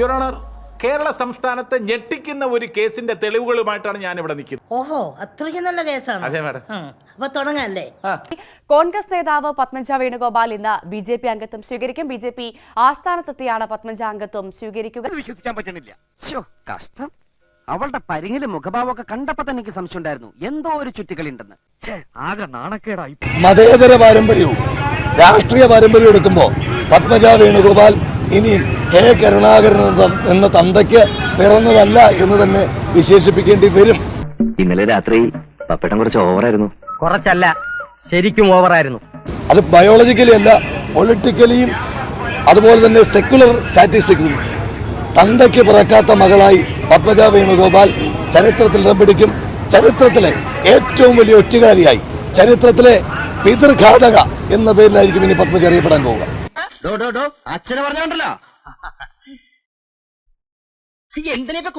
Your honour, Kerala സംസ്ഥാനത്തെ ഞെട്ടിക്കുന്ന ഒരു കേസിന്റെ തെളിവുകളുമായിട്ടാണ് ഞാൻ ഇവിടെ നിൽക്കുന്നത്. ഓഹോ, അത്രയ്ക്ക് നല്ല കേസാണ്. അതെ മാഡം. അപ്പൊ തുടങ്ങല്ലേ? കോൺഗ്രസ് നേതാവ് പത്മജ വേണുഗോപാൽ ഇന്ന് BJP അംഗത്വം സ്വീകരിക്കും. BJP ആസ്ഥാനത്തെത്തിയാണ് പത്മജ അംഗത്വം സ്വീകരിക്കുക. വിശ്വസിക്കാൻ പറ്റുന്നില്ല. കഷ്ടം. അവളുടെ പരിങ്ങില് മുഖഭാവമൊക്കെ കണ്ടപ്പോ തന്നെ എനിക്ക് സംശയം ഉണ്ടായിരുന്നു, എന്തോ ഒരു ചുറ്റിക്കളിണ്ടെന്ന്. ആകെ നാണക്കേടായി. മതേതര പാരമ്പര്യവും രാഷ്ട്രീയ പാരമ്പര്യവും എടുക്കുമ്പോ പത്മജ വേണുഗോപാൽ ഇനിയും കെ കരുണാകരൻ എന്ന തന്തയ്ക്ക് പിറന്നതല്ല എന്ന് തന്നെ വിശേഷിപ്പിക്കേണ്ടി വരും. ഇന്നലെ രാത്രി പപ്പടം കുറച്ച് ഓവറായിരുന്നു. കുറച്ചല്ല, ശരിക്കും ഓവറായിരുന്നു. അത് ബയോളജിക്കലി അല്ല, പൊളിറ്റിക്കലിയും അതുപോലെ തന്നെ സെക്യുലർ സ്റ്റാറ്റിസ്റ്റിക്സും തന്തയ്ക്ക് പിറക്കാത്ത മകളായി പത്മജ വേണുഗോപാൽ ചരിത്രത്തിൽ ഇടം പിടിക്കും. ചരിത്രത്തിലെ ഏറ്റവും വലിയ ഒറ്റുകാരിയായി, ചരിത്രത്തിലെ പിതൃഘാതക എന്ന പേരിലായിരിക്കും ഇനി പത്മജ അറിയപ്പെടാൻ പോവുക. അച്ഛനെ പറഞ്ഞോണ്ടല്ലോ എന്തിനൊക്കെ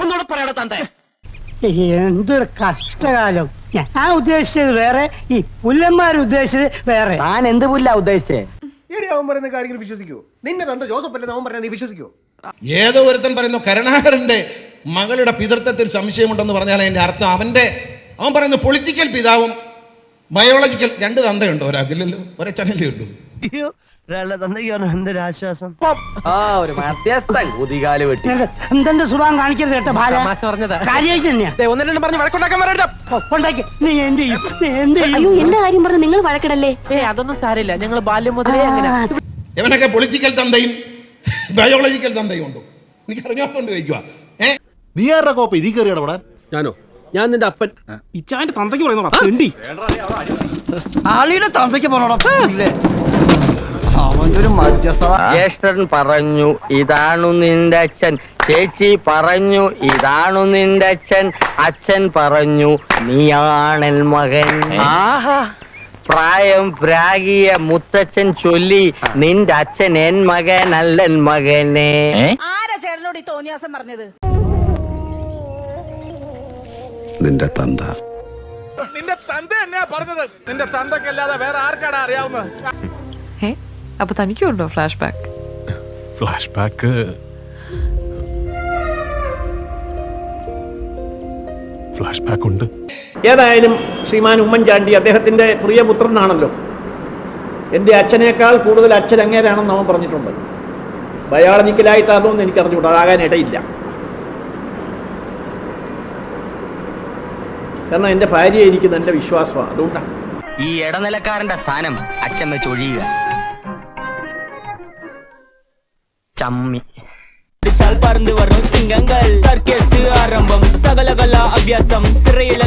ഒന്നുകൂടെ പറയണ തന്തേ. എന്തൊരു കഷ്ടകാലം. ഞാൻ ഉദ്ദേശിച്ചത് വേറെ, ഈ പുല്ലന്മാർ ഉദ്ദേശിച്ചത് വേറെ. ഞാൻ എന്ത് പുല്ല ഉദ്ദേശിച്ചേ? അവൻ പറയുന്ന കാര്യങ്ങൾ വിശ്വസിക്കോ? നിന്നെ തന്റെ ജോസഫ് അല്ലേ അവൻ പറഞ്ഞാൽ നീ വിശ്വസിക്കോ? ഏതോ ഒരുത്തൻ പറയുന്നു കരുണാകരന്റെ മകളുടെ പിതൃത്വത്തിൽ സംശയമുണ്ടെന്ന് പറഞ്ഞാൽ അതിന്റെ അർത്ഥം അവൻ പറയുന്നു പൊളിറ്റിക്കൽ പിതാവും ബയോളജിക്കൽ രണ്ട് തന്തയുണ്ടോ? ഒരാൾക്കില്ലല്ലോ, ഒരച്ഛനല്ലേ ഉള്ളൂ. എന്തൊരാശ്വാസം. ആ ഒരു മധ്യസ്ഥൻ കുതികാല് വെട്ടി എന്തെന്റെ സുഖം കാണിക്കരുത് കേട്ടോ. കാര്യമായിട്ട് തന്നെയാ. നീ എന്ത് ചെയ്യും? അയ്യോ, എന്റെ കാര്യം പറഞ്ഞ് നിങ്ങൾ വഴക്കിടല്ലേ? അതൊന്നും സാരില്ല, ഞങ്ങൾ ബാല്യം മുതലേ അങ്ങനെ. ഇവനൊക്കെ പൊളിറ്റിക്കൽ തന്തയും ബയോളജിക്കൽ തന്തയും ഉണ്ടോ? എനിക്ക് അറിഞ്ഞോത്തോണ്ട് ചോദിക്കുക. നീ ആരുടെ കോപ്പ ഇരി കയറി ഇടപെടാൻ? ഞാനോ? ഞാൻ നിന്റെ അപ്പൻ ഇച്ചാന്റെ തന്തയ്ക്ക് പറയുന്നോടാ. ആളിയുടെ തന്തയ്ക്ക് പറഞ്ഞോടാ. ജ്യേഷ്ഠൻ പറഞ്ഞു ഇതാണു നിന്റെ അച്ഛൻ, ചേച്ചി പറഞ്ഞു ഇതാണു നിന്റെ അച്ഛൻ, അച്ഛൻ പറഞ്ഞു നീയാണൽ മകൻ. ആഹാ, പ്രായം പ്രാഗിയ മുത്തച്ഛൻ ചൊല്ലി നിന്റെ അച്ഛൻ എൻ മകൻ അല്ലൻ മകനെ. ആരാ ചേട്ടനോട് ഈ തോന്നിയാസം പറഞ്ഞത്? നിന്റെ തന്ത. നിന്റെ തന്ത എന്നാ പറഞ്ഞത്? നിന്റെ തന്തക്കല്ലാതെ വേറെ ആർക്കാടാ അറിയാവുന്നത്? അപ്പൊ തനിക്കുണ്ടോ ഫ്ലാഷ് ബാക്ക്? ഫ്ലാഷ് ബാക്ക് ഉണ്ട്. ഏതായാലും ശ്രീമാൻ ഉമ്മൻചാണ്ടി അദ്ദേഹത്തിന്റെ പ്രിയപുത്രനാണല്ലോ. എൻ്റെ അച്ഛനേക്കാൾ കൂടുതൽ അച്ഛൻ അങ്ങേരാണെന്ന് അവൻ പറഞ്ഞിട്ടുണ്ട്. ബയോളജിക്കലായിട്ട് അതൊന്നും എനിക്ക് അറിഞ്ഞുകൂടാ, അതാകാൻ ഇടയില്ല. കാരണം എൻ്റെ ഭാര്യയെ ഇരിക്കുന്ന എൻ്റെ വിശ്വാസമാണ്, അതുകൊണ്ടാണ്. ഈ ഇടനിലക്കാരന്റെ സ്ഥാനം അച്ഛൻ വെച്ച് ഒഴിയുക. ചമ്മി பறந்து வரும் சிங்கங்கள் சர்க்கஸ் ஆரம்பம் சகலகலா அபியாசம் சிறையில்